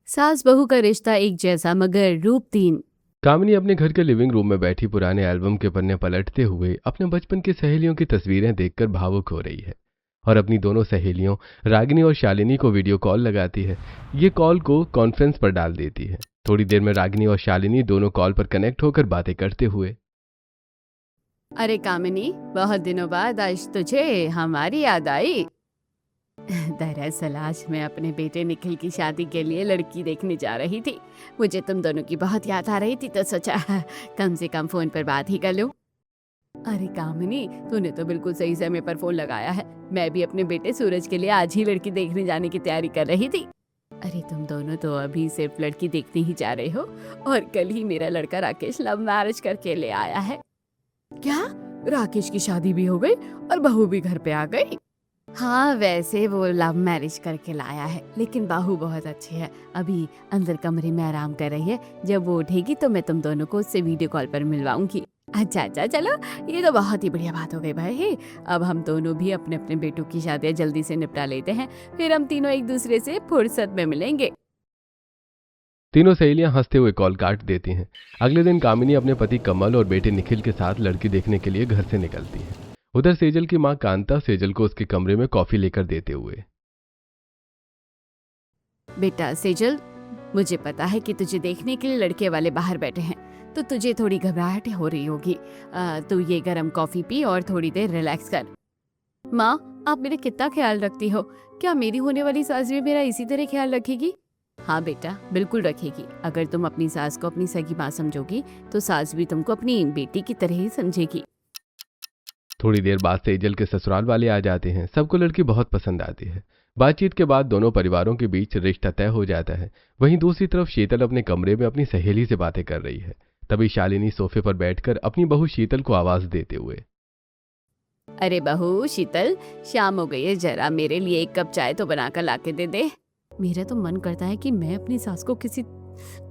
सास बहू का रिश्ता एक जैसा मगर रूप तीन। कामिनी अपने घर के लिविंग रूम में बैठी पुराने एल्बम के पन्ने पलटते हुए अपने बचपन की सहेलियों की तस्वीरें देखकर भावुक हो रही है और अपनी दोनों सहेलियों रागिनी और शालिनी को वीडियो कॉल लगाती है। ये कॉल को कॉन्फ्रेंस पर डाल देती है। थोड़ी देर में रागिनी और शालिनी दोनों कॉल पर कनेक्ट होकर बातें करते हुए। अरे कामिनी, बहुत दिनों बाद आज तुझे हमारी याद आई। दरअसल आज मैं अपने बेटे निखिल की शादी के लिए लड़की देखने जा रही थी। मुझे तुम दोनों की बहुत याद आ रही थी तो सोचा कम से कम फोन पर बात ही कर लूं। अरे कामिनी, तूने तो बिल्कुल सही समय पर फोन लगाया है। मैं भी अपने बेटे सूरज के लिए आज ही लड़की देखने जाने की तैयारी कर रही थी। अरे तुम दोनों तो अभी सिर्फ लड़की देखने ही जा रहे हो और कल ही मेरा लड़का राकेश लव मैरिज करके ले आया है। क्या? राकेश की शादी भी हो गई और बहू भी घर पे आ गई? हाँ, वैसे वो लव मैरिज करके लाया है लेकिन बहू बहुत अच्छी है। अभी अंदर कमरे में आराम कर रही है। जब वो उठेगी तो मैं तुम दोनों को उससे वीडियो कॉल पर मिलवाऊंगी। अच्छा अच्छा, चलो ये तो बहुत ही बढ़िया बात हो गई भाई। अब हम दोनों भी अपने अपने बेटों की शादियां जल्दी से निपटा लेते हैं, फिर हम तीनों एक दूसरे से फुर्सत में मिलेंगे। तीनों सहेलियां हंसते हुए कॉल काट देती हैं। अगले दिन कामिनी अपने पति कमल और बेटे निखिल के साथ लड़की देखने के लिए घर से निकलती है। उधर सेजल की मां कांता सेजल को उसके कमरे में कॉफी लेकर देते हुए। बेटा सेजल, मुझे पता है कि तुझे देखने के लिए लड़के वाले बाहर बैठे हैं तो तुझे थोड़ी घबराहट हो रही होगी। तू ये गरम कॉफी पी और थोड़ी देर रिलैक्स कर। माँ, आप मेरा कितना ख्याल रखती हो। क्या मेरी होने वाली सास भी मेरा इसी तरह ख्याल रखेगी? हाँ बेटा, बिल्कुल रखेगी। अगर तुम अपनी सास को अपनी सगी माँ समझोगी तो सास भी तुमको अपनी बेटी की तरह ही समझेगी। थोड़ी देर बाद सेजल के ससुराल वाले आ जाते हैं। सबको लड़की बहुत पसंद आती है। बातचीत के बाद दोनों परिवारों के बीच रिश्ता तय हो जाता है। वहीं दूसरी तरफ शीतल अपने कमरे में अपनी सहेली से बातें कर रही है। तभी शालिनी सोफे पर बैठकर अपनी बहू शीतल को आवाज देते हुए। अरे बहू शीतल, शाम हो गई है, जरा मेरे लिए एक कप चाय तो बनाकर लाके दे दे। मेरा तो मन करता है कि मैं अपनी सास को किसी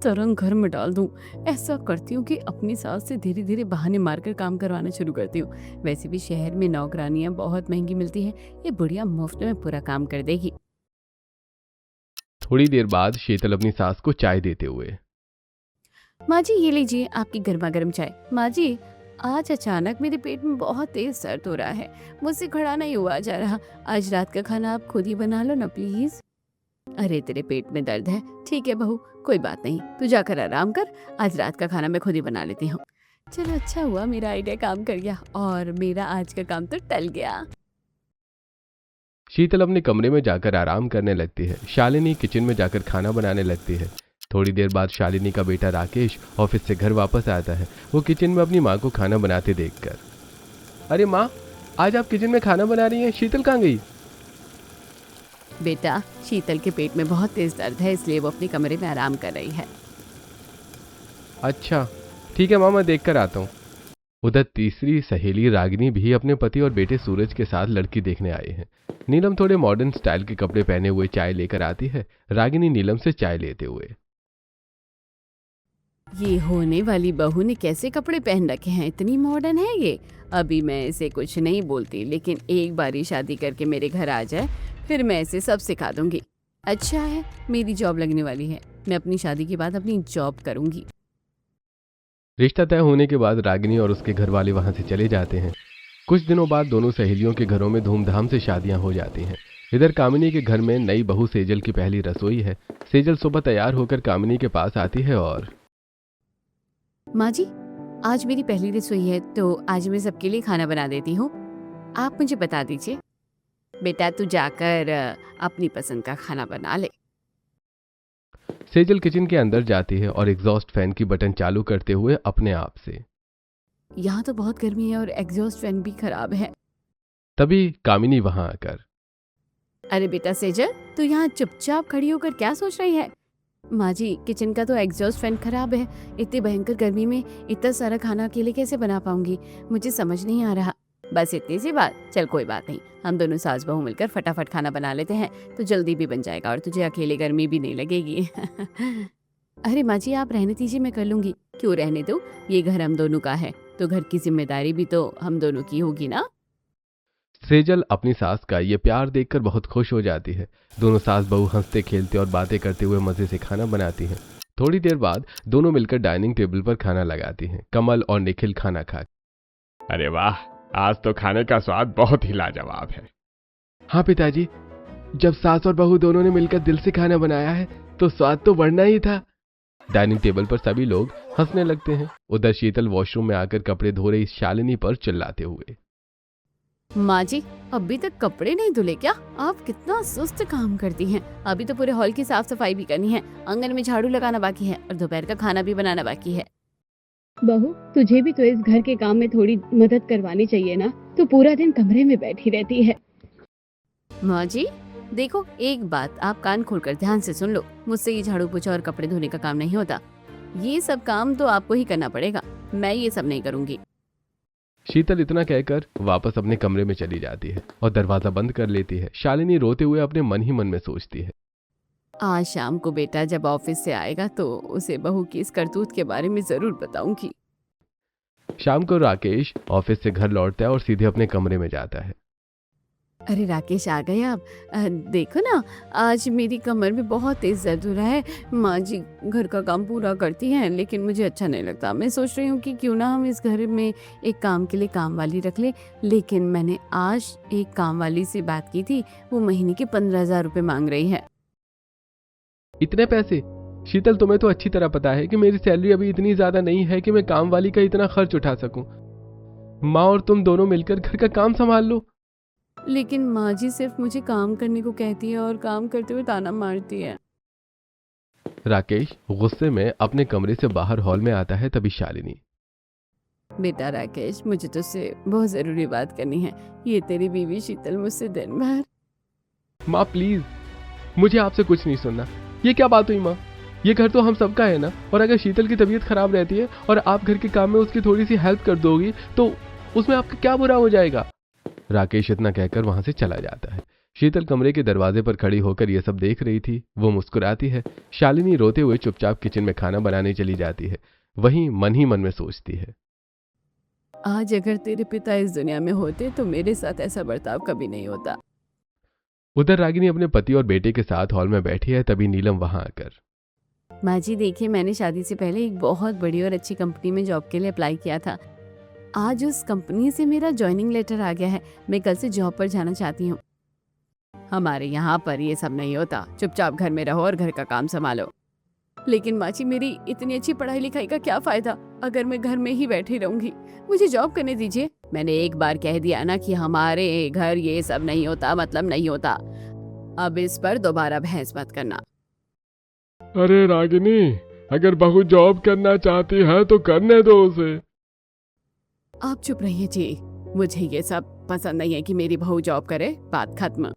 तरह घर में डाल दूं। ऐसा करती हूँ कि अपनी सास से धीरे धीरे बहाने मारकर काम करवाना शुरू करती हूँ। वैसे भी शहर में नौकरानियां बहुत महंगी मिलती हैं, ये बुढ़िया मुफ्त में पूरा काम कर देगी। थोड़ी देर बाद शीतल अपनी सास को चाय देते हुए। माँ जी, ये लीजिए आपकी गर्मा गर्म चाय। माँ जी, आज अचानक मेरे पेट में बहुत तेज दर्द हो रहा है, मुझसे खड़ा नहीं हुआ जा रहा। आज रात का खाना आप खुद ही बना लो ना प्लीज। अरे तेरे पेट में दर्द है, ठीक है बहू, कोई बात नहीं, तू जाकर आराम कर। आज रात का खाना मैं खुद ही बना लेती हूँ। चलो अच्छा हुआ मेरा आइडिया काम कर गया और मेरा आज का काम तो टल गया। शीतल अपने कमरे में जाकर आराम करने लगती है। शालिनी किचन में जाकर खाना बनाने लगती है। थोड़ी देर बाद शालिनी का बेटा राकेश ऑफिस से घर वापस आता है। वो किचन में अपनी माँ को खाना बनाते देखकर। अरे माँ, आज आप किचन में खाना बना रही हैं, शीतल कहाँ गई? बेटा, शीतल के पेट में बहुत तेज दर्द है, इसलिए वो अपने कमरे में आराम कर रही है। अच्छा ठीक है माँ, मैं देख कर आता हूँ। उधर तीसरी सहेली रागिनी भी अपने पति और बेटे सूरज के साथ लड़की देखने आए हैं। नीलम थोड़े मॉडर्न स्टाइल के कपड़े पहने हुए चाय लेकर आती है। रागिनी नीलम से चाय लेते हुए। ये होने वाली बहू ने कैसे कपड़े पहन रखे हैं, इतनी मॉडर्न है ये। अभी मैं इसे कुछ नहीं बोलती, लेकिन एक बारी शादी करके मेरे घर आ जाए फिर मैं इसे सब सिखा दूंगी। अच्छा है, मेरी जॉब लगने वाली है, मैं अपनी शादी के बाद अपनी जॉब करूंगी। रिश्ता तय होने के बाद रागिनी और उसके घर वाले वहां से चले जाते हैं। कुछ दिनों बाद दोनों सहेलियों के घरों में धूमधाम से शादियां हो जाती हैं। इधर कामिनी के घर में नई बहू सेजल की पहली रसोई है। सेजल सुबह तैयार होकर कामिनी के पास आती है और। माँ जी, आज मेरी पहली रसोई है तो आज मैं सबके लिए खाना बना देती हूँ। आप मुझे बता दीजिए। बेटा तू जाकर अपनी पसंद का खाना बना ले। सेजल किचन के अंदर जाती है और एग्जॉस्ट फैन की बटन चालू करते हुए अपने आप से। यहाँ तो बहुत गर्मी है और एग्जॉस्ट फैन भी खराब है। तभी कामिनी वहां आकर। अरे बेटा सेजल, तू यहाँ चुपचाप खड़ी होकर क्या सोच रही है? माँ जी, किचन का तो एग्जॉस्ट फैन खराब है। इतनी भयंकर गर्मी में इतना सारा खाना अकेले कैसे बना पाऊंगी, मुझे समझ नहीं आ रहा। बस इतनी सी बात, चल कोई बात नहीं, हम दोनों सास बहू मिलकर फटाफट खाना बना लेते हैं तो जल्दी भी बन जाएगा और तुझे अकेले गर्मी भी नहीं लगेगी। अरे माँ जी, आप रहने दीजिए, मैं कर लूंगी। क्यों रहने दो, ये घर हम दोनों का है तो घर की जिम्मेदारी भी तो हम दोनों की होगी ना। सेजल अपनी सास का ये प्यार देखकर बहुत खुश हो जाती है। दोनों सास बहू हंसते खेलते और बातें करते हुए मजे से खाना बनाती हैं। थोड़ी देर बाद दोनों मिलकर डाइनिंग टेबल पर खाना लगाती हैं। कमल और निखिल खाना खा। अरे वाह, आज तो खाने का स्वाद बहुत ही लाजवाब है। हाँ पिताजी, जब सास और बहू दोनों ने मिलकर दिल से खाना बनाया है तो स्वाद तो बढ़ना ही था। डाइनिंग टेबल पर सभी लोग हंसने लगते हैं। उधर शीतल वॉशरूम में आकर कपड़े धो रही शालिनी पर चिल्लाते हुए, माँ जी, अभी तक कपड़े नहीं धुले क्या? आप कितना सुस्त काम करती हैं। अभी तो पूरे हॉल की साफ सफाई भी करनी है, आंगन में झाड़ू लगाना बाकी है और दोपहर का खाना भी बनाना बाकी है। बहू, तुझे भी तो इस घर के काम में थोड़ी मदद करवानी चाहिए ना। तू पूरा दिन कमरे में बैठी रहती है। माँ जी देखो, एक बात आप कान खोलकर ध्यान से सुन लो। मुझसे ये झाड़ू पोछा और कपड़े धोने का काम नहीं होता। ये सब काम तो आपको ही करना पड़ेगा, मैं ये सब नहीं करूँगी। शीतल इतना कहकर वापस अपने कमरे में चली जाती है और दरवाजा बंद कर लेती है। शालिनी रोते हुए अपने मन ही मन में सोचती है, आज शाम को बेटा जब ऑफिस से आएगा तो उसे बहू की इस करतूत के बारे में जरूर बताऊंगी। शाम को राकेश ऑफिस से घर लौटता है और सीधे अपने कमरे में जाता है। अरे राकेश, आ गए आप? देखो ना, आज मेरी कमर में बहुत तेज दर्द हो रहा है। माँ जी घर का काम पूरा करती हैं लेकिन मुझे अच्छा नहीं लगता। मैं सोच रही हूँ कि क्यों ना हम इस घर में एक काम के लिए काम वाली रख ले। लेकिन मैंने आज एक काम वाली से बात की थी, वो महीने के 15,000 रुपये मांग रही है। इतने पैसे? शीतल, तुम्हें तो अच्छी तरह पता है कि मेरी सैलरी अभी इतनी ज्यादा नहीं है कि मैं काम वाली का इतना खर्च उठा सकूं। माँ और तुम दोनों मिलकर घर का काम संभाल लो। लेकिन माँ जी सिर्फ मुझे काम करने को कहती है और काम करते हुए ताना मारती है। राकेश गुस्से में अपने कमरे से बाहर हॉल में आता है। तभी शालिनी, बेटा राकेश, मुझे तुझसे बहुत जरूरी बात करनी है। ये तेरी बीवी शीतल मुझसे दिन भर। माँ प्लीज, मुझे आपसे कुछ नहीं सुनना। ये क्या बात हुई माँ? ये घर तो हम सबका है ना। और अगर शीतल की तबीयत खराब रहती है और आप घर के काम में उसकी थोड़ी सी हेल्प कर दोगी तो उसमें आपका क्या बुरा हो जाएगा? राकेश इतना कहकर वहां से चला जाता है। शीतल कमरे के दरवाजे पर खड़ी होकर यह सब देख रही थी। वो मुस्कुराती है। शालिनी रोते हुए चुपचाप किचन में खाना बनाने चली जाती है। वहीं मन ही मन में सोचती है, आज अगर तेरे पिता इस दुनिया में होते तो मेरे साथ ऐसा बर्ताव कभी नहीं होता। उधर रागिनी अपने पति और बेटे के साथ हॉल में बैठी है। तभी नीलम वहां आकर, माँ जी देखिए, मैंने शादी से पहले एक बहुत बड़ी और अच्छी कंपनी में जॉब के लिए अप्लाई किया था। आज उस कंपनी से मेरा ज्वाइनिंग लेटर आ गया है। मैं कल से जॉब पर जाना चाहती हूँ। हमारे यहाँ पर ये सब नहीं होता। चुपचाप घर में रहो और घर का काम संभालो। लेकिन माँ जी, मेरी इतनी अच्छी पढ़ाई लिखाई का क्या फायदा अगर मैं घर में ही बैठी रहूंगी? मुझे जॉब करने दीजिए। मैंने एक बार कह दिया ना कि हमारे घर ये सब नहीं होता, मतलब नहीं होता। अब इस पर दोबारा बहस मत करना। अरे रागिनी, अगर बहू जॉब करना चाहती है तो करने दो उसे। आप चुप रहिए जी। मुझे ये सब पसंद नहीं है कि मेरी बहू जॉब करे। बात खत्म।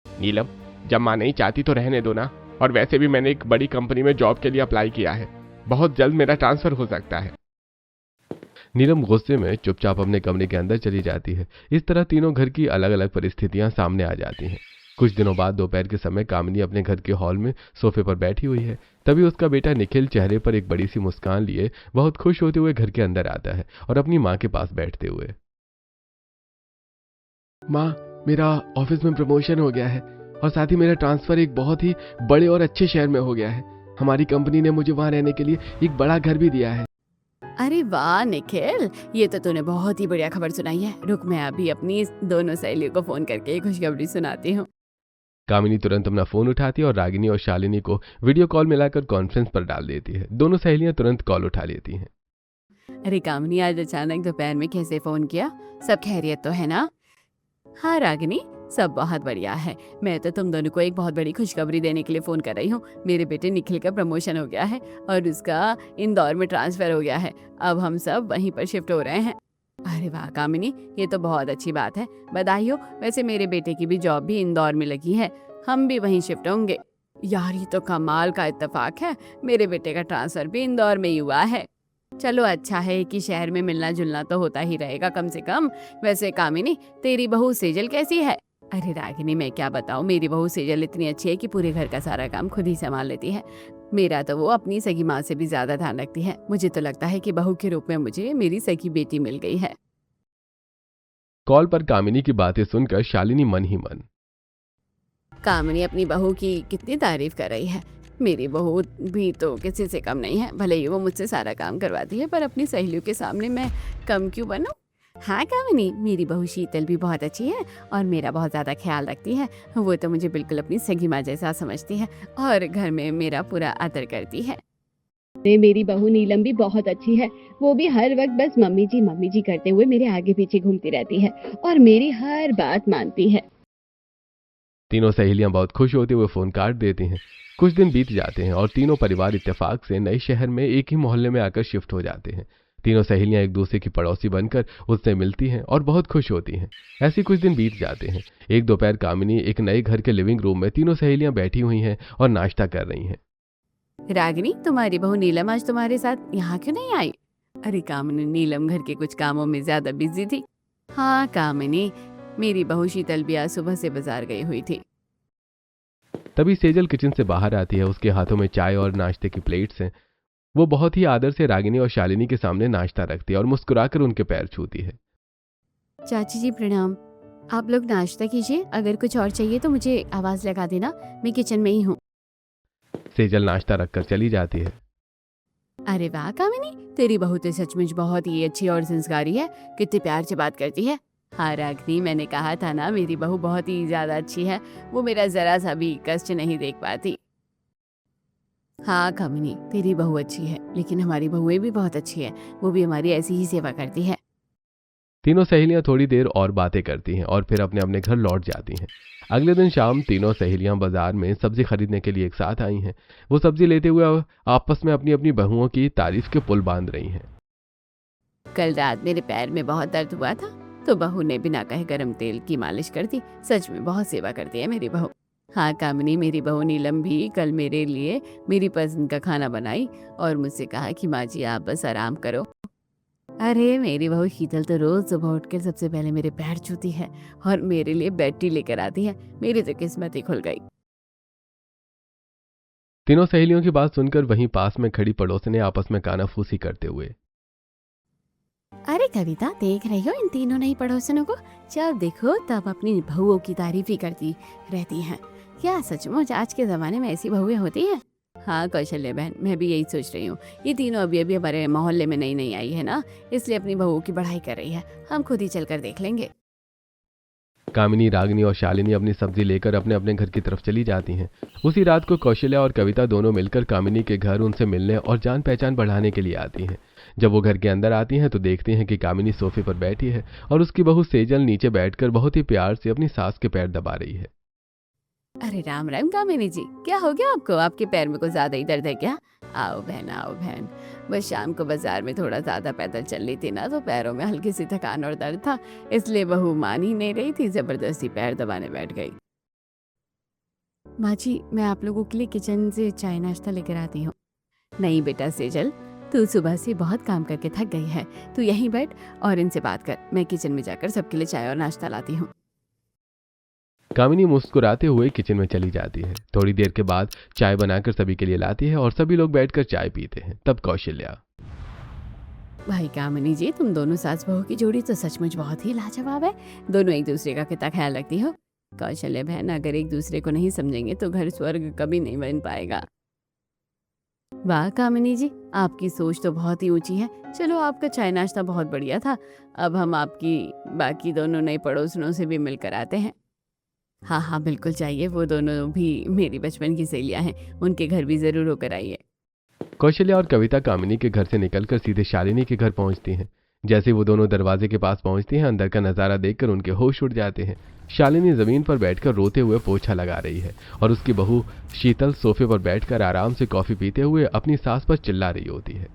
नीलम, जब माँ नहीं चाहती तो रहने दो ना। और वैसे भी मैंने एक बड़ी कंपनी में जॉब के लिए अप्लाई किया है। बहुत जल्द मेरा ट्रांसफर हो सकता है। नीलम गुस्से में चुपचाप अपने कमरे के अंदर चली जाती है। इस तरह तीनों घर की अलग अलग परिस्थितियां सामने आ जाती हैं। कुछ दिनों बाद दोपहर के समय कामिनी अपने घर के हॉल में सोफे पर बैठी हुई है। तभी उसका बेटा निखिल चेहरे पर एक बड़ी सी मुस्कान लिए बहुत खुश होते हुए घर के अंदर आता है और अपनी माँ के पास बैठते हुए, माँ, मेरा ऑफिस में प्रमोशन हो गया है और साथ ही मेरा ट्रांसफर एक बहुत ही बड़े और अच्छे शहर में हो गया है। हमारी कंपनी ने मुझे वहां रहने के लिए एक बड़ा घर भी दिया है। अरे वाह निखिल, ये तो तूने बहुत ही बढ़िया खबर सुनाई है। रुक, मैं अभी अपनी दोनों सहेलियों को फोन करके खुशखबरी सुनाती हूँ। कामिनी तुरंत अपना फोन उठाती है और रागिनी और शालिनी को वीडियो कॉल मिलाकर कॉन्फ्रेंस पर डाल देती है। दोनों सहेलियां तुरंत कॉल उठा लेती हैं। अरे कामिनी, आज अचानक दोपहर में कैसे फोन किया? सब खैरियत तो है ना? हाँ रागिनी, सब बहुत बढ़िया है। मैं तो तुम दोनों को एक बहुत बड़ी खुशखबरी देने के लिए फोन कर रही हूँ। मेरे बेटे निखिल का प्रमोशन हो गया है और उसका इंदौर में ट्रांसफर हो गया है। अब हम सब वहीं पर शिफ्ट हो रहे हैं। अरे वाह कामिनी, ये तो बहुत अच्छी बात है। बधाई हो। वैसे मेरे बेटे की भी जॉब भी इंदौर में लगी है। हम भी वहीं शिफ्ट होंगे। यार, ये तो कमाल का इत्तेफाक है। मेरे बेटे का ट्रांसफर भी इंदौर में ही हुआ है। चलो अच्छा है कि शहर में मिलना जुलना तो होता ही रहेगा कम से कम। वैसे कामिनी, तेरी बहू सेजल कैसी है? अरे रागिनी, मैं क्या बताऊँ, मेरी बहू सेजल इतनी अच्छी है कि पूरे घर का सारा काम खुद ही संभाल लेती है। मेरा तो वो अपनी सगी माँ से भी ज्यादा ध्यान रखती है। मुझे तो लगता है कि बहू के रूप में मुझे मेरी सगी बेटी मिल गई है। कॉल पर कामिनी की बातें सुनकर शालिनी मन ही मन। कामिनी अपनी बहू की कितनी तारीफ कर रही है। मेरी बहू भी तो किसी से कम नहीं है, भले ही वो मुझसे सारा काम करवाती है, पर अपनी सहेलियों के सामने मैं कम क्यों बनूं? हाँ कामिनी, मेरी बहू शीतल भी बहुत अच्छी है और मेरा बहुत ज़्यादा ख्याल रखती है। वो तो मुझे बिल्कुल अपनी सगी माँ जैसा समझती है और घर में मेरा पूरा आदर करती है। मेरी बहू नीलम भी बहुत अच्छी है। वो भी हर वक्त बस मम्मी जी करते हुए मेरे आगे पीछे घूमती रहती है और मेरी हर बात मानती है। तीनों सहेलियां बहुत खुश होते हुए फोन काट देती हैं। कुछ दिन बीत जाते हैं और तीनों परिवार इत्तेफाक से नए शहर में एक ही मोहल्ले में आकर शिफ्ट हो जाते हैं। तीनों सहेलियां एक दूसरे की पड़ोसी बनकर उससे मिलती हैं और बहुत खुश होती हैं। ऐसे कुछ दिन बीत जाते हैं। एक दोपहर कामिनी एक नए घर के लिविंग रूम में तीनों सहेलियां बैठी हुई हैं और नाश्ता कर रही हैं। रागिनी, तुम्हारी बहू नीलम आज तुम्हारे साथ यहाँ क्यों नहीं आई? अरे कामिनी, नीलम घर के कुछ कामों में ज्यादा बिजी थी। हाँ कामिनी, मेरी बहू शीतल भी आज सुबह से बाजार गई हुई थी। तभी सेजल किचन से बाहर आती है। उसके हाथों में चाय और नाश्ते की प्लेट्स हैं। वो बहुत ही आदर से रागिनी और शालिनी के सामने नाश्ता रखती है और मुस्कुराकर उनके पैर छूती है। चाची जी प्रणाम। आप लोग नाश्ता कीजिए, अगर कुछ और चाहिए तो मुझे आवाज लगा देना, मैं किचन में ही हूँ। सेजल नाश्ता रखकर चली जाती है। अरे वाह कामिनी, तेरी बहू तो सचमुच बहुत ही अच्छी और संस्कारी है, कितने प्यार से बात करती है। हाँ रागिनी, मैंने कहा था ना, मेरी बहू बहुत ही ज्यादा अच्छी है, वो मेरा जरा सा भी कष्ट नहीं देख पाती। हाँ कामिनी, तेरी बहू अच्छी है, लेकिन हमारी बहुएं भी बहुत अच्छी है, वो भी हमारी ऐसी ही सेवा करती है। तीनों सहेलियां थोड़ी देर और बातें करती हैं और फिर अपने अपने घर लौट जाती हैं। अगले दिन शाम तीनों सहेलियां बाजार में सब्जी खरीदने के लिए एक साथ आई हैं। वो सब्जी लेते हुए आपस में अपनी अपनी बहुओं की तारीफ के पुल बांध रही हैं। कल रात मेरे पैर में बहुत दर्द हुआ था, तो बहू ने बिना कहे गरम तेल की मालिश कर दी। सच में बहुत सेवा करती है मेरी बहू। हाँ कामिनी, मेरी बहू नीलम भी कल मेरे लिए मेरी पसंद का खाना बनाई और मुझसे कहा कि माँ जी आप बस आराम करो। अरे मेरी बहू शीतल तो रोज सुबह उठकर सबसे पहले मेरे पैर छूती है और मेरे लिए बेड टी लेकर आती है। मेरी तो किस्मत ही खुल गई। तीनों सहेलियों की बात सुनकर वहीं पास में खड़ी पड़ोसने आपस में कानाफूसी करते हुए, अरे कविता, देख रही हो इन तीनों नई पड़ोसनों को? जब देखो तब अपनी बहुओं की तारीफ ही करती रहती हैं। क्या सचमुच आज के जमाने में ऐसी बहुएं होती हैं? हाँ कौशल्य बहन, मैं भी यही सोच रही हूँ। ये तीनों अभी अभी हमारे मोहल्ले में नई नई आई है ना, इसलिए अपनी बहुओं की बढ़ाई कर रही है। हम खुद ही चलकर देख लेंगे। कामिनी, रागिनी और शालिनी अपनी सब्जी लेकर अपने अपने घर की तरफ चली जाती हैं। उसी रात को कौशल्या और कविता दोनों मिलकर कामिनी के घर उनसे मिलने और जान पहचान बढ़ाने के लिए आती हैं। जब वो घर के अंदर आती हैं तो देखती हैं कि कामिनी सोफे पर बैठी है और उसकी बहू सेजल नीचे बैठकर बहुत ही प्यार से अपनी सास के पैर दबा रही है। अरे राम राम कामिनी जी, क्या हो गया आपको? आपके पैर में कुछ ज्यादा ही दर्द है क्या? आओ बहन, आओ बहन। बस शाम को बाजार में थोड़ा ज्यादा पैदल चल रही थी ना, तो पैरों में हल्की सी थकान और दर्द था, इसलिए बहू मान ही नहीं रही थी, जबरदस्ती पैर दबाने बैठ गई। माँ जी, मैं आप लोगों के लिए किचन से चाय नाश्ता लेकर आती हूँ। नहीं बेटा सेजल, तू सुबह से बहुत काम करके थक गई है, तू यहीं बैठ और इनसे बात कर। मैं किचन में जाकर सबके लिए चाय और नाश्ता लाती हूँ। कामिनी मुस्कुराते हुए किचन में चली जाती है। थोड़ी देर के बाद चाय बनाकर सभी के लिए लाती है और सभी लोग बैठकर चाय पीते हैं। तब कौशल्या, भाई कामिनी जी, तुम दोनों सास बहू की जोड़ी तो सचमुच बहुत ही लाजवाब है। दोनों एक दूसरे का कितना ख्याल रखती हो। कौशल्य बहन, अगर एक दूसरे को नहीं समझेंगे तो घर स्वर्ग कभी नहीं बन पाएगा। वाह कामिनी जी, आपकी सोच तो बहुत ही ऊंची है। चलो, आपका चाय नाश्ता बहुत बढ़िया था। अब हम आपकी बाकी दोनों नए पड़ोसनों से भी मिलकर आते हैं। हाँ हाँ बिल्कुल चाहिए, वो दोनों भी मेरी बचपन की सहेलियां हैं, उनके घर भी जरूर होकर आइए। कौशल्या और कविता कामिनी के घर से निकलकर सीधे शालिनी के घर पहुंचती हैं। जैसे वो दोनों दरवाजे के पास पहुंचती हैं, अंदर का नजारा देखकर उनके होश उड़ जाते हैं। शालिनी जमीन पर बैठकर रोते हुए पोछा लगा रही है और उसकी बहू शीतल सोफे पर बैठकर आराम से कॉफी पीते हुए अपनी सास पर चिल्ला रही होती है।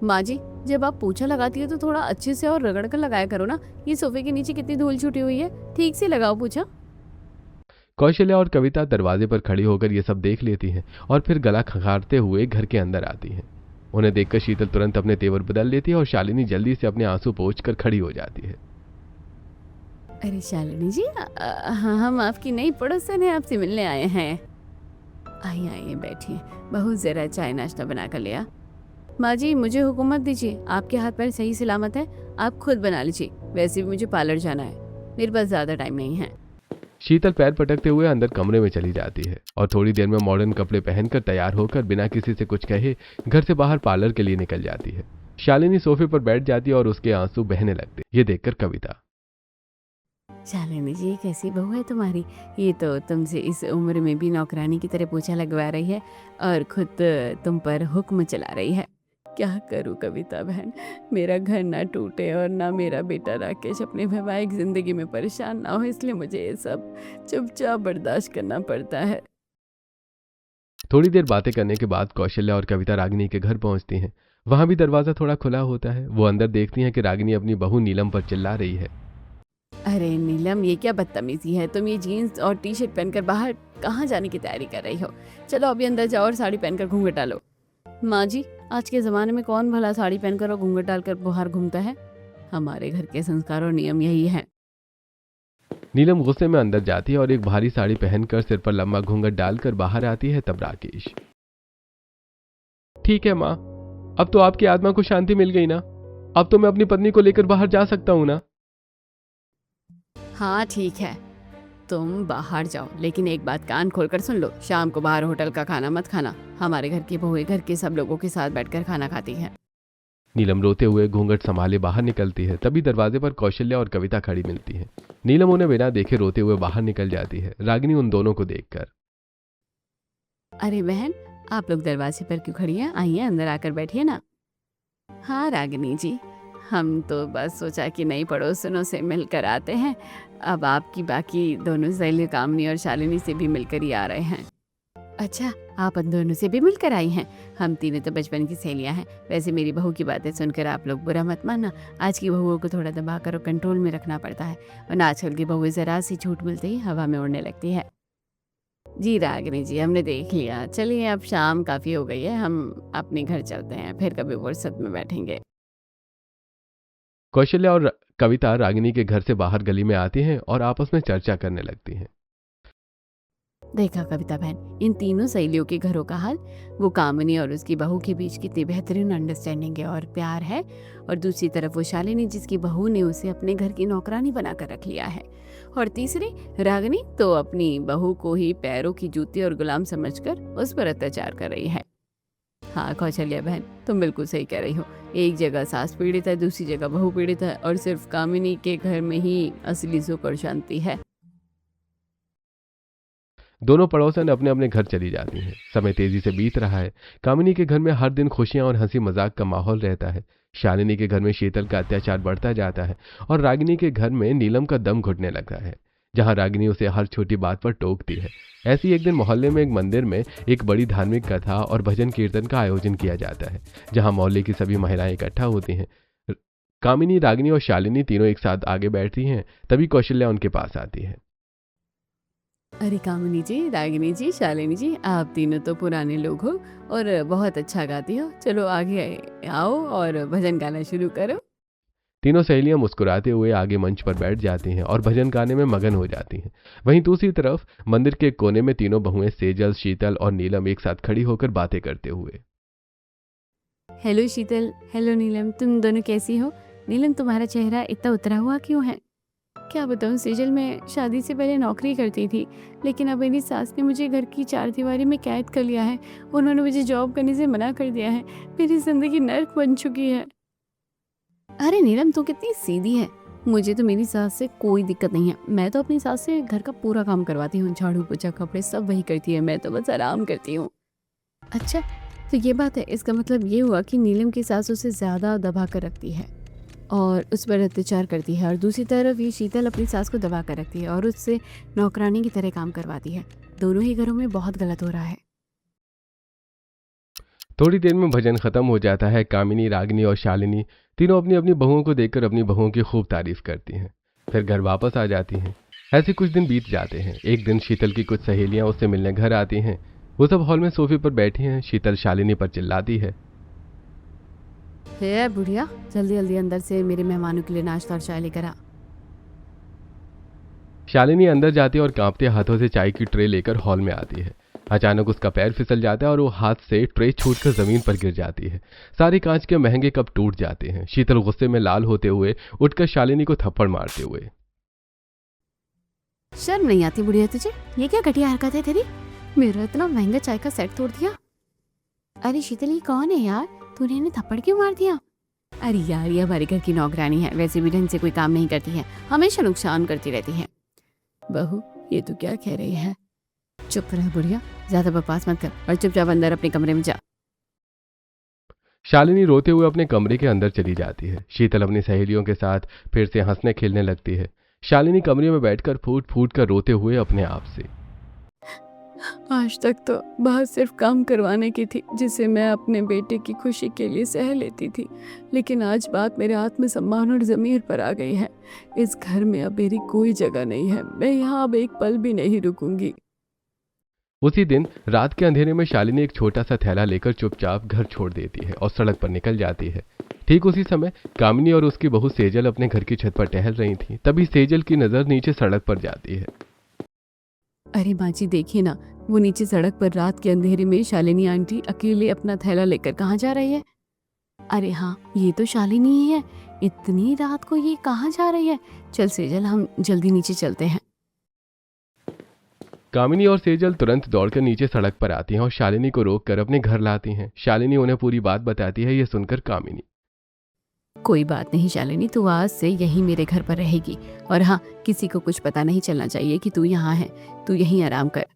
माँ जी, जब आप पोछा लगाती है तो थोड़ा अच्छे से और रगड़ कर लगाया करो ना। ये सोफे के नीचे कितनी धूल छुटी हुई है, ठीक से लगाओ पोछा। कौशल्या और कविता दरवाजे पर खड़ी होकर ये सब देख लेती हैं और फिर गला खंगारते हुए घर के अंदर आती हैं। उन्हें देखकर शीतल तुरंत अपने तेवर बदल लेती है और शालिनी जल्दी से अपने आंसू पोंछकर खड़ी हो जाती है। अरे शालिनी जी, हाँ, हम आपकी नई पड़ोसन है, आपसे मिलने आए हैं। आइए आइए बैठिए, बहू जरा चाय नाश्ता बना कर ले आ। माँ जी, मुझे हुकूमत दीजिए, आपके हाथ पैर सही सलामत है, आप खुद बना लीजिए। वैसे भी मुझे पार्लर जाना है, मेरे पास ज़्यादा टाइम नहीं है। शीतल पैर पटकते हुए अंदर कमरे में चली जाती है और थोड़ी देर में मॉडर्न कपड़े पहनकर तैयार होकर बिना किसी से कुछ कहे घर से बाहर पार्लर के लिए निकल जाती है। शालिनी सोफे पर बैठ जाती है और उसके आंसू बहने लगते। ये देखकर कविता, शालिनी जी, कैसी बहू है तुम्हारी? ये तो तुमसे इस उम्र में भी नौकरानी की तरह पोछा लगवा रही है और खुद तुम पर हुक्म चला रही है। क्या करूं कविता बहन, मेरा घर ना टूटे और ना मेरा बेटा राकेश अपने वैवाहिक जिंदगी में परेशान ना हो, इसलिए मुझे ये सब चुपचाप बर्दाश्त करना पड़ता है। थोड़ी देर बातें करने के बाद कौशल्या और कविता रागिनी के घर पहुंचती हैं। वहां भी दरवाजा थोड़ा खुला होता है। वो अंदर देखती हैं कि रागिनी अपनी बहू नीलम पर चिल्ला रही है। अरे नीलम, ये क्या बदतमीजी है? तुम ये जीन्स और टी शर्ट पहनकर बाहर कहाँ जाने की तैयारी कर रही हो? चलो अभी अंदर जाओ और साड़ी पहनकर घूंघट डालो। माँ जी, आज के ज़माने में कौन भला साड़ी पहनकर और घूंघट डालकर बाहर घूमता है? हमारे घर के संस्कार और नियम यही है। नीलम गुस्से में अंदर जाती है और एक भारी साड़ी पहनकर सिर पर लंबा घूंघट डालकर बाहर आती है। तब राकेश, ठीक है माँ, अब तो आपकी आत्मा को शांति मिल गई ना, अब तो मैं अपनी पत्नी को लेकर बाहर जा सकता हूँ ना। हाँ ठीक है, तुम बाहर जाओ, लेकिन एक बात कान खोलकर सुन लो, शाम को बाहर होटल का खाना मत खाना। हमारे घर की बहुएं घर के सब लोगों के साथ बैठकर खाना खाती हैं। नीलम रोते हुए घूंघट संभाले बाहर निकलती है। तभी दरवाजे पर कौशल्या और कविता खड़ी मिलती हैं। नीलम उन्हें बिना देखे रोते हुए बाहर निकल जाती है। रागिनी उन दोनों को देखकर, अरे बहन, आप लोग दरवाजे पर क्यों खड़ी हैं? आइए अंदर आकर बैठिए ना। हाँ रागिनी जी, हम तो बस सोचा कि नई पड़ोसनों से मिलकर आते हैं। अब आपकी बाकी दोनों सहेलियों कामनी और शालिनी से भी मिलकर ही आ रहे हैं। अच्छा, आप उन दोनों से भी मिलकर आई हैं? हम तीनों तो बचपन की सहेलियां हैं। वैसे मेरी बहू की बातें सुनकर आप लोग बुरा मत मानना, आज की बहुओं को थोड़ा दबाकर और कंट्रोल में रखना पड़ता है, वरना आजकल की बहुएं जरा सी छूट मिलते ही हवा में उड़ने लगती है। जी रागिनी जी, हमने देख लिया। चलिए अब शाम काफ़ी हो गई है, हम अपने घर चलते हैं, फिर कभी फुर्सत में बैठेंगे। कौशल्या और कविता रागिनी के घर से बाहर गली में आती हैं और आपस में चर्चा करने लगती हैं। देखा कविता बहन, इन तीनों सहेलियों के घरों का हाल। वो कामिनी और उसकी बहू के बीच कितनी बेहतरीन अंडरस्टैंडिंग है और प्यार है, और दूसरी तरफ वो शालिनी जिसकी बहू ने उसे अपने घर की नौकरानी बनाकर रख लिया है, और तीसरी रागिनी तो अपनी बहू को ही पैरों की जूती और गुलाम समझकर उस पर अत्याचार कर रही है। हाँ कौशल्या बहन, तुम बिल्कुल सही कह रही हो। एक जगह सास पीड़ित है, दूसरी जगह बहू पीड़ित है, और सिर्फ कामिनी के घर में ही असली सुख और शांति है। दोनों पड़ोसन अपने अपने घर चली जाती हैं। समय तेजी से बीत रहा है। कामिनी के घर में हर दिन खुशियां और हंसी मजाक का माहौल रहता है। शालिनी के घर में शीतल का अत्याचार बढ़ता जाता है और रागिनी के घर में नीलम का दम घुटने लगता है, जहां रागिनी उसे हर छोटी बात पर टोकती है। ऐसी एक दिन मोहल्ले में एक मंदिर में एक बड़ी धार्मिक कथा और भजन कीर्तन का आयोजन किया जाता है, जहां मोहल्ले की सभी महिलाएं इकट्ठा होती हैं। कामिनी, रागिनी और शालिनी तीनों एक साथ आगे बैठती हैं। तभी कौशल्या उनके पास आती है। अरे कामिनी जी, रागिनी जी, शालिनी जी, आप तीनों तो पुराने लोग हो और बहुत अच्छा गाती हो। चलो आगे आओ और भजन गाना शुरू करो। तीनों सहेलियां मुस्कुराते हुए आगे मंच पर बैठ जाती हैं और भजन गाने में मगन हो जाती हैं। वहीं दूसरी तरफ मंदिर के कोने में तीनों बहुएं सेजल, शीतल और नीलम एक साथ खड़ी होकर बातें करते हुए। हेलो शीतल, हेलो नीलम, तुम दोनों कैसी हो? नीलम, तुम्हारा चेहरा इतना उतरा हुआ क्यों है? क्या बताऊँ, सेजल मैं शादी से पहले नौकरी करती थी, लेकिन अब मेरी सास ने मुझे घर की चारदीवारी में कैद कर लिया है। उन्होंने मुझे जॉब करने से मना कर दिया है। मेरी जिंदगी नर्क बन चुकी है। अरे नीलम, तू कितनी सीधी है। मुझे तो मेरी सास से कोई दिक्कत नहीं है। मैं तो अपनी सास से घर का पूरा काम करवाती हूँ, झाड़ू पोछा कपड़े सब वही करती है, मैं तो बस आराम करती हूँ। अच्छा, तो ये बात है। इसका मतलब ये हुआ कि नीलम की सास उसे ज़्यादा दबा कर रखती है और उस पर अत्याचार करती है, और दूसरी तरफ ये शीतल अपनी सास को दबा कर रखती है और उससे नौकरानी की तरह काम करवाती है। दोनों ही घरों में बहुत गलत हो रहा है। थोड़ी देर में भजन खत्म हो जाता है। कामिनी, रागिनी और शालिनी तीनों अपनी अपनी बहुओं को देखकर अपनी बहुओं की खूब तारीफ करती हैं, फिर घर वापस आ जाती हैं। ऐसे कुछ दिन बीत जाते हैं। एक दिन शीतल की कुछ सहेलियां उससे मिलने घर आती हैं। वो सब हॉल में सोफे पर बैठी हैं। शीतल शालिनी पर चिल्लाती है, हे बुढ़िया, जल्दी जल्दी अंदर से मेरे मेहमानों के लिए नाश्ता और चाय लेकर आ। शालिनी अंदर जाती है और कांपते हाथों से चाय की ट्रे लेकर हॉल में आती है। अचानक उसका पैर फिसल जाता है और वो हाथ से ट्रे छूटकर जमीन पर गिर जाती है। सारे कांच के महंगे कप टूट जाते हैं। शीतल गुस्से में लाल होते हुए उठकर शालिनी को थप्पड़ मारते हुए, शर्म नहीं आती बुढ़िया तुझे? ये क्या घटिया हरकत है तेरी? मेरा इतना महंगा चाय का सेट तोड़ दिया। अरे शीतल, ये कौन है यार? तूने इन्हें थप्पड़ क्यों मार दिया? अरे यार, ये हमारे घर की नौकरानी है, वैसे भी ढंग से कोई काम नहीं करती है, हमेशा नुकसान करती रहती है। बहू, ये तू क्या कह रही है? चुप रह बुढ़िया, ज्यादा बकवास मत कर और चुपचाप अंदर अपने कमरे में जा। शालिनी रोते हुए अपने कमरे के अंदर चली जाती है। शीतल अपनी सहेलियों के साथ फिर से हंसने खेलने लगती है। शालिनी कमरे में बैठकर फूट फूट कर रोते हुए अपने आप से, आज तक तो बात सिर्फ काम करवाने की थी, जिसे मैं अपने बेटे की खुशी के लिए सह लेती थी, लेकिन आज बात मेरे आत्मसम्मान और ज़मीर पर आ गई है। इस घर में अब मेरी कोई जगह नहीं है, मैं यहाँ अब एक पल भी नहीं रुकूंगी। उसी दिन रात के अंधेरे में शालिनी एक छोटा सा थैला लेकर चुपचाप घर छोड़ देती है और सड़क पर निकल जाती है। ठीक उसी समय कामिनी और उसकी बहू सेजल अपने घर की छत पर टहल रही थी। तभी सेजल की नजर नीचे सड़क पर जाती है। अरे माँ जी, देखिए ना, वो नीचे सड़क पर रात के अंधेरे में शालिनी आंटी अकेले अपना थैला लेकर कहाँ जा रही है? अरे हाँ, ये तो शालिनी ही है। इतनी रात को ये कहाँ जा रही है? चल सेजल, हम जल्दी नीचे चलते हैं। कामिनी और सेजल तुरंत दौड़कर नीचे सड़क पर आती हैं और शालिनी को रोककर अपने घर लाती हैं। शालिनी उन्हें पूरी बात बताती है। यह सुनकर कामिनी, कोई बात नहीं शालिनी, तू आज से यहीं मेरे घर पर रहेगी, और हाँ, किसी को कुछ पता नहीं चलना चाहिए कि तू यहाँ है। तू यहीं आराम कर।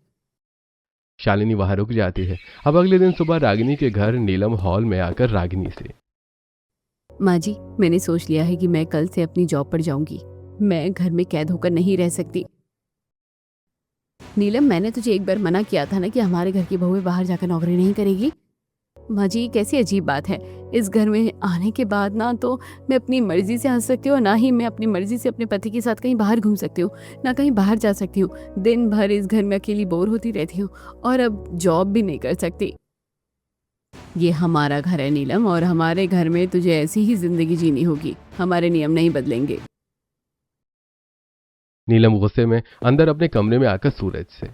शालिनी वहां रुक जाती है। अब अगले दिन सुबह रागिनी के घर नीलम हॉल में आकर रागिनी से, माँ जी, मैंने सोच लिया है कि मैं कल से अपनी जॉब पर जाऊंगी। मैं घर में कैद होकर नहीं रह सकती। नीलम, मैंने तुझे एक बार मना किया था ना कि हमारे घर की बहुएं बाहर जाकर नौकरी नहीं करेगी। माँ जी, कैसी अजीब बात है। इस घर में आने के बाद ना तो मैं अपनी मर्जी से हंस सकती हूँ, ना ही मैं अपनी मर्जी से अपने पति के साथ कहीं बाहर घूम सकती हूँ, ना कहीं बाहर जा सकती हूँ। दिन भर इस घर में अकेली बोर होती रहती हूँ और अब जॉब भी नहीं कर सकती। ये हमारा घर है नीलम, और हमारे घर में तुझे ऐसी ही जिंदगी जीनी होगी। हमारे नियम नहीं बदलेंगे। नीलम गुस्से में अंदर अपने कमरे में आकर सूरज से,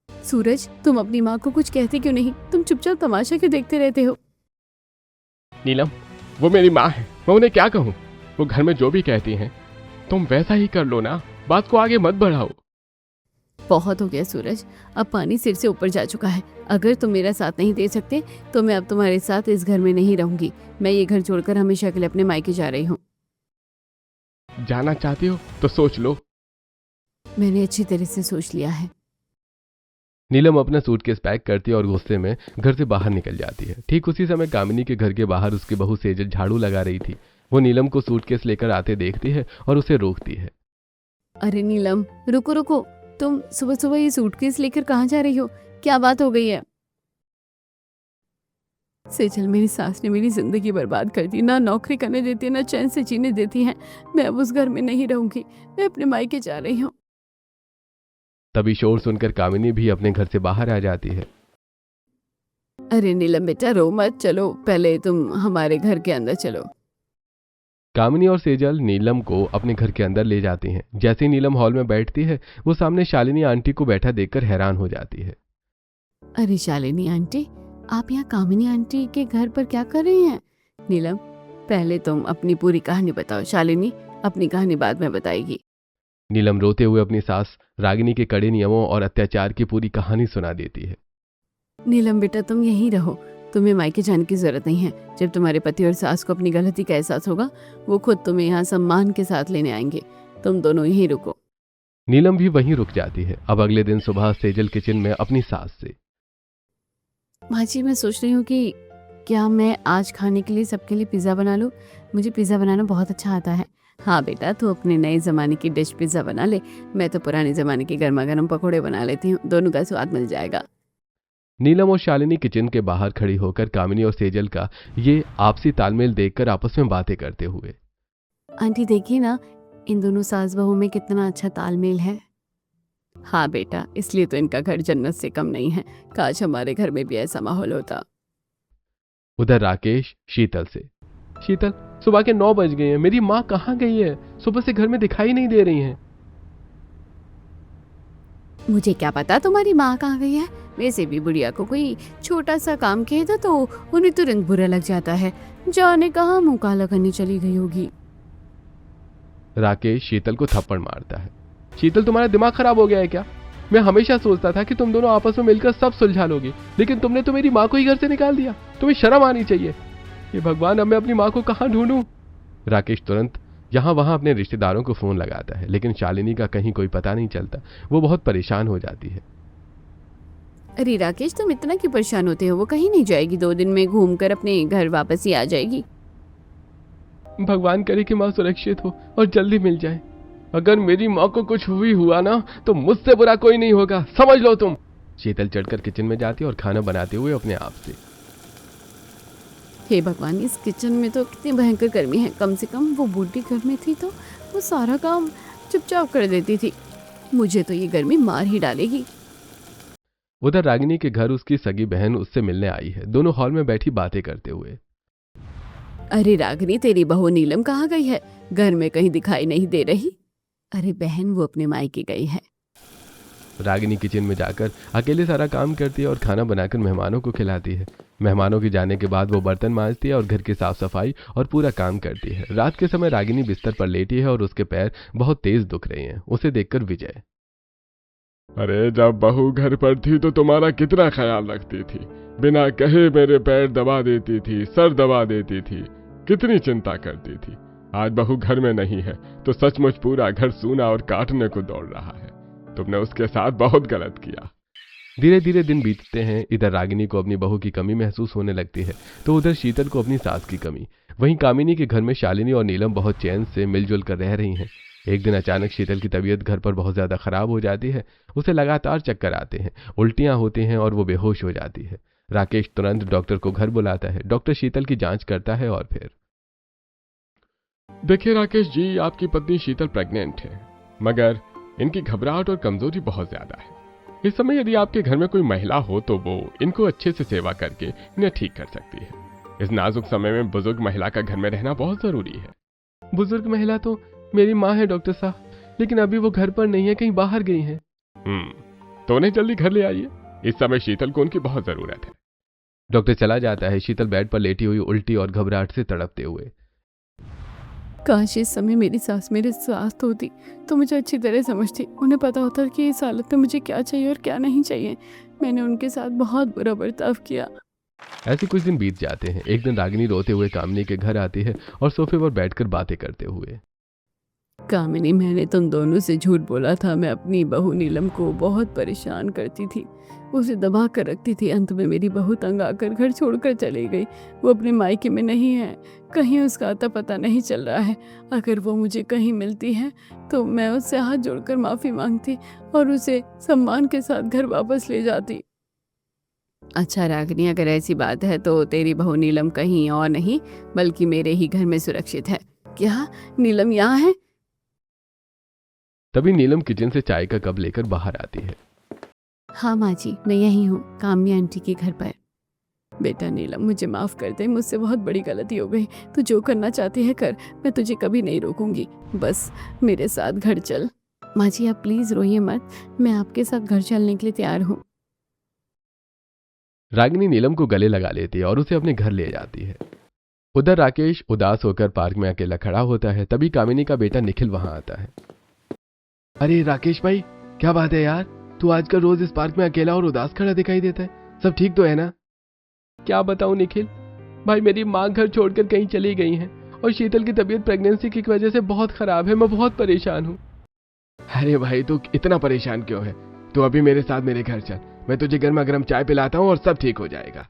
सूरज, तुम अपनी माँ को कुछ कहते क्यों नहीं? तुम चुपचाप तमाशा क्यों देखते रहते हो? नीलम, वो मेरी माँ है, मैं उन्हें क्या कहूँ? वो घर में जो भी कहती हैं तुम वैसा ही कर लो ना, बात को आगे मत बढ़ाओ। बहुत हो गया सूरज, अब पानी सिर से ऊपर जा चुका है। अगर तुम मेरा साथ नहीं दे सकते तो मैं अब तुम्हारे साथ इस घर में नहीं रहूंगी। मैं ये घर छोड़कर हमेशा के लिए अपने मायके जा रही हूँ। जाना चाहती हो तो सोच लो। मैंने अच्छी तरह से सोच लिया है। नीलम अपना सूटकेस पैक करती है और गुस्से में घर से बाहर निकल जाती है। ठीक उसी समय कामिनी के घर के बाहर उसकी बहू सेजल झाड़ू लगा रही थी। वो नीलम को सूटकेस लेकर आते देखती है और उसे रोकती है। अरे नीलम, रुको रुको, तुम सुबह सुबह ये सूटकेस लेकर कहाँ जा रही हो? क्या बात हो गई है? सेजल, मेरी सास ने मेरी जिंदगी बर्बाद कर दी। ना नौकरी करने देती है, ना चैन से जीने देती है। मैं अब उस घर में नहीं रहूंगी, मैं अपने मायके जा रही हूँ। तभी शोर सुनकर कामिनी भी अपने घर से बाहर आ जाती है। अरे नीलम बेटा, रो मत, चलो पहले तुम हमारे घर के अंदर चलो। कामिनी और सेजल नीलम को अपने घर के अंदर ले जाती हैं। जैसे ही नीलम हॉल में बैठती है, वो सामने शालिनी आंटी को बैठा देखकर हैरान हो जाती है। अरे शालिनी आंटी, आप यहाँ कामिनी आंटी के घर पर क्या कर रही हैं? नीलम, पहले तुम अपनी पूरी कहानी बताओ। शालिनी अपनी कहानी बाद में बताएगी। नीलम रोते हुए अपनी सास रागिनी के कड़े नियमों और अत्याचार की पूरी कहानी सुना देती है। नीलम बेटा, तुम यहीं रहो, तुम्हें मायके जाने की जरूरत नहीं है। जब तुम्हारे पति और सास को अपनी गलती का एहसास होगा, वो खुद तुम्हें यहाँ सम्मान के साथ लेने आएंगे। तुम दोनों यहीं रुको। नीलम भी वहीं रुक जाती है। अब अगले दिन सुबह सेजल किचन में अपनी सास से, माँ जी, मैं सोच रही हूँ कि क्या मैं आज खाने के लिए सबके लिए पिज़्ज़ा बना लूँ? मुझे पिज़्ज़ा बनाना बहुत अच्छा आता है। हाँ बेटा, तू अपने नए ज़माने की डिश पिज़्ज़ा बना ले, मैं तो पुराने ज़माने के गर्मा गर्म पकौड़े बना लेती हूँ। दोनों का स्वाद मिल जाएगा। नीलम और शालिनी किचन के बाहर खड़ी होकर कामिनी और सेजल का ये आपसी तालमेल देखकर आपस में बातें करते हुए, आंटी देखिए ना, इन दोनों सास बहू में कितना अच्छा तालमेल है। हाँ बेटा, इसलिए तो इनका घर जन्नत से कम नहीं है। काश हमारे घर में भी ऐसा माहौल होता। उधर राकेश शीतल से, शीतल, सुबह के 9 बज गए हैं, मेरी माँ कहाँ गई है? सुबह से घर में दिखाई नहीं दे रही हैं। मुझे क्या पता तुम्हारी माँ कहाँ गई है। वैसे भी बुढ़िया को कोई छोटा सा काम कहे तो उन्हें तुरंत बुरा लग जाता है। जाने कहाँ मुंह काला करने चली गई होगी। राकेश शीतल को थप्पड़ मारता है। शीतल, तुम्हारा दिमाग खराब हो गया है क्या? मैं हमेशा सोचता था कि तुम दोनों आपस में मिलकर सब सुलझा लोगे, लेकिन तुमने तो मेरी माँ को ही घर से निकाल दिया। तुम्हें शर्म आनी चाहिए। ये भगवान, अब मैं अपनी माँ को कहाँ ढूंढूं? राकेश तुरंत यहाँ वहां अपने रिश्तेदारों को फोन लगाता है, लेकिन शालिनी का कहीं कोई पता नहीं चलता। वो बहुत परेशान हो जाती है। अरे राकेश, तुम इतना क्यों परेशान होते हो? वो कहीं नहीं जाएगी, 2 दिन में घूमकर अपने घर वापस ही आ जाएगी। भगवान करे कि माँ सुरक्षित हो और जल्दी मिल जाए। अगर मेरी माँ को कुछ हुआ ना तो मुझसे बुरा कोई नहीं होगा, समझ लो तुम। शीतल चढ़कर किचन में जाती है और खाना बनाते हुए अपने आप से, हे भगवान, इस किचन में तो कितनी भयंकर गर्मी है। कम से कम वो बूढ़ी घर में थी तो वो सारा काम चुपचाप कर देती थी। मुझे तो ये गर्मी मार ही डालेगी। उधर रागिनी के घर उसकी सगी बहन उससे मिलने आई है, दोनों हॉल में बैठी बातें करते हुए। अरे रागिनी, तेरी बहू नीलम कहाँ गई है? घर में कहीं दिखाई नहीं दे रही। अरे बहन, वो अपने मायके गई है। रागिनी किचन में जाकर अकेले सारा काम करती है और खाना बनाकर मेहमानों को खिलाती है। मेहमानों के जाने के बाद वो बर्तन मांजती है और घर की साफ सफाई और पूरा काम करती है। रात के समय रागिनी बिस्तर पर लेटी है और उसके पैर बहुत तेज दुख रहे हैं। उसे देखकर विजय, अरे जब बहू घर पर थी तो तुम्हारा कितना ख्याल रखती थी, बिना कहे मेरे पैर दबा देती थी, सर दबा देती थी, कितनी चिंता करती थी। आज बहू घर में नहीं है तो सचमुच पूरा घर सूना और काटने को दौड़ रहा है। तुमने उसके साथ बहुत गलत किया। धीरे धीरे दिन बीतते हैं। इधर रागिनी को अपनी बहू की कमी महसूस होने लगती है तो उधर शीतल को अपनी सास की कमी। वहीं कामिनी के घर में शालिनी और नीलम बहुत चैन से मिलजुल कर रह रही हैं। एक दिन अचानक शीतल की तबीयत घर पर बहुत ज्यादा खराब हो जाती है। उसे लगातार चक्कर आते हैं, उल्टियां होती हैं और वो बेहोश हो जाती है। राकेश तुरंत डॉक्टर को घर बुलाता है। डॉक्टर शीतल की जांच करता है और फिर, देखिए राकेश जी, आपकी पत्नी शीतल प्रेग्नेंट है, मगर इनकी घबराहट और कमजोरी बहुत ज्यादा है। इस समय यदि आपके घर में कोई महिला हो तो वो इनको अच्छे से सेवा करके इन्हें ठीक कर सकती है। इस नाजुक समय में बुजुर्ग महिला का घर में रहना बहुत जरूरी है। बुजुर्ग महिला तो मेरी माँ है डॉक्टर साहब, लेकिन अभी वो घर पर नहीं है, कहीं बाहर गई हैं। तो उन्हें जल्दी घर ले आइए। इस समय शीतल को उनकी बहुत जरूरत है। डॉक्टर चला जाता है। शीतल बेड पर लेटी हुई उल्टी और घबराहट से तड़पते हुए, काश इस समय मेरी सास मेरे साथ होती तो मुझे अच्छी तरह समझती। उन्हें पता होता कि इस हालत में मुझे क्या चाहिए और क्या नहीं चाहिए। मैंने उनके साथ बहुत बुरा बर्ताव किया। ऐसे कुछ दिन बीत जाते हैं। एक दिन रागिनी रोते हुए कामिनी के घर आती है और सोफे पर बैठकर बातें करते हुए, कामिनी, मैंने तुम दोनों से झूठ बोला था। मैं अपनी बहू नीलम को बहुत परेशान करती थी, उसे दबा कर रखती थी। अंत में मेरी बहू तंग आकर घर छोड़कर चली गई। वो अपने मायके में नहीं है, कहीं उसका आता पता नहीं चल रहा है। अगर वो मुझे कहीं मिलती है तो मैं उससे हाथ जोड़कर माफ़ी मांगती और उसे सम्मान के साथ घर वापस ले जाती। अच्छा रागिनी, अगर ऐसी बात है तो तेरी बहू नीलम कहीं और नहीं बल्कि मेरे ही घर में सुरक्षित है। क्या नीलम यहाँ है? तभी नीलम किचन से चाय का कप लेकर बाहर आती है। हाँ माँ जी, मैं यहीं हूँ, काम्या आंटी के घर पर। बेटा नीलम, मुझे माफ़ कर दे, मुझसे बहुत बड़ी गलती हो गई। तू जो करना चाहती है कर, मैं तुझे कभी नहीं रोकूंगी। बस मेरे साथ घर चल। माँ जी आप प्लीज़ रोइए मत, मैं आपके साथ घर चलने के लिए तैयार हूँ। रागिनी नीलम को गले लगा लेती है और उसे अपने घर ले जाती है। उधर राकेश उदास होकर पार्क में अकेला खड़ा होता है। तभी कामिनी का बेटा निखिल वहां आता है। अरे राकेश भाई, क्या बात है यार, तू आजकल रोज इस पार्क में अकेला और उदास खड़ा दिखाई देता है। सब ठीक तो है ना? क्या बताऊं निखिल भाई, मेरी माँ घर छोड़कर कहीं चली गई है और शीतल की तबीयत प्रेगनेंसी की वजह से बहुत खराब है। मैं बहुत परेशान हूँ। अरे भाई, तू इतना परेशान क्यों है? तू अभी मेरे साथ मेरे घर चल, मैं तुझे गर्मा गर्म चाय पिलाता हूँ और सब ठीक हो जाएगा।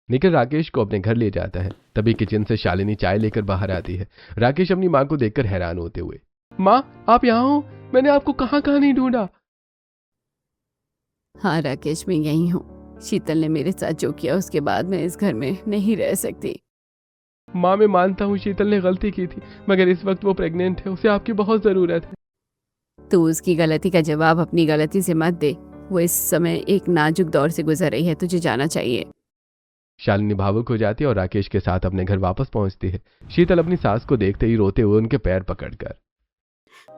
निखिल राकेश को अपने घर ले जाता है। तभी किचन से शालिनी चाय लेकर बाहर आती है। राकेश अपनी माँ को देखकर हैरान होते हुए, माँ आप यहाँ हो? मैंने आपको कहाँ कहाँ नहीं ढूंढा। हाँ राकेश, मैं यहीं हूँ। शीतल ने मेरे साथ जो किया उसके बाद मैं इस घर में नहीं रह सकती। माँ मैं मानता हूँ शीतल ने गलती की थी, मगर इस वक्त वो प्रेग्नेंट है, उसे आपकी बहुत जरूरत है। तू उसकी गलती का जवाब अपनी गलती से मत दे। वो इस समय एक नाजुक दौर से गुजर रही है, तुझे जाना चाहिए। शालिनी भावुक हो जाती है और राकेश के साथ अपने घर वापस पहुंचती है। शीतल अपनी सास को देखते ही रोते हुए उनके पैर पकड़कर,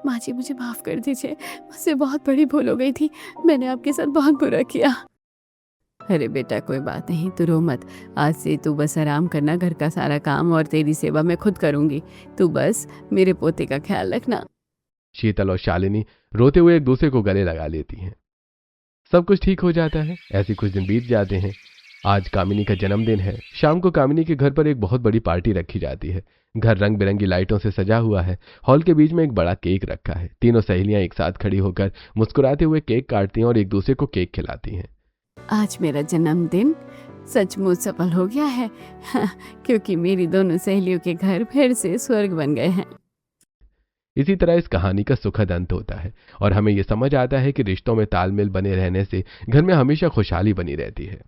माँ जी मुझे माफ़ कर दीजिए, मुझसे बहुत बड़ी भूल हो गई थी, मैंने आपके साथ बहुत बुरा किया। अरे बेटा कोई बात नहीं, तू रो मत। आज से तू बस आराम करना, घर का सारा काम और तेरी सेवा मैं खुद करूँगी। तू बस मेरे पोते का ख्याल रखना। शीतल और शालिनी रोते हुए एक दूसरे को गले लगा लेती हैं। सब कुछ ठीक हो जाता है। ऐसे कुछ दिन बीत जाते हैं। आज कामिनी का जन्मदिन है। शाम को कामिनी के घर पर एक बहुत बड़ी पार्टी रखी जाती है। घर रंग बिरंगी लाइटों से सजा हुआ है। हॉल के बीच में एक बड़ा केक रखा है। तीनों सहेलियां एक साथ खड़ी होकर मुस्कुराते हुए केक काटती हैं और एक दूसरे को केक खिलाती हैं। आज मेरा जन्मदिन सचमुच सफल हो गया है, क्योंकि मेरी दोनों सहेलियों के घर फिर से स्वर्ग बन गए हैं। इसी तरह इस कहानी का सुखद अंत होता है और हमें यह समझ आता है कि रिश्तों में तालमेल बने रहने से घर में हमेशा खुशहाली बनी रहती है।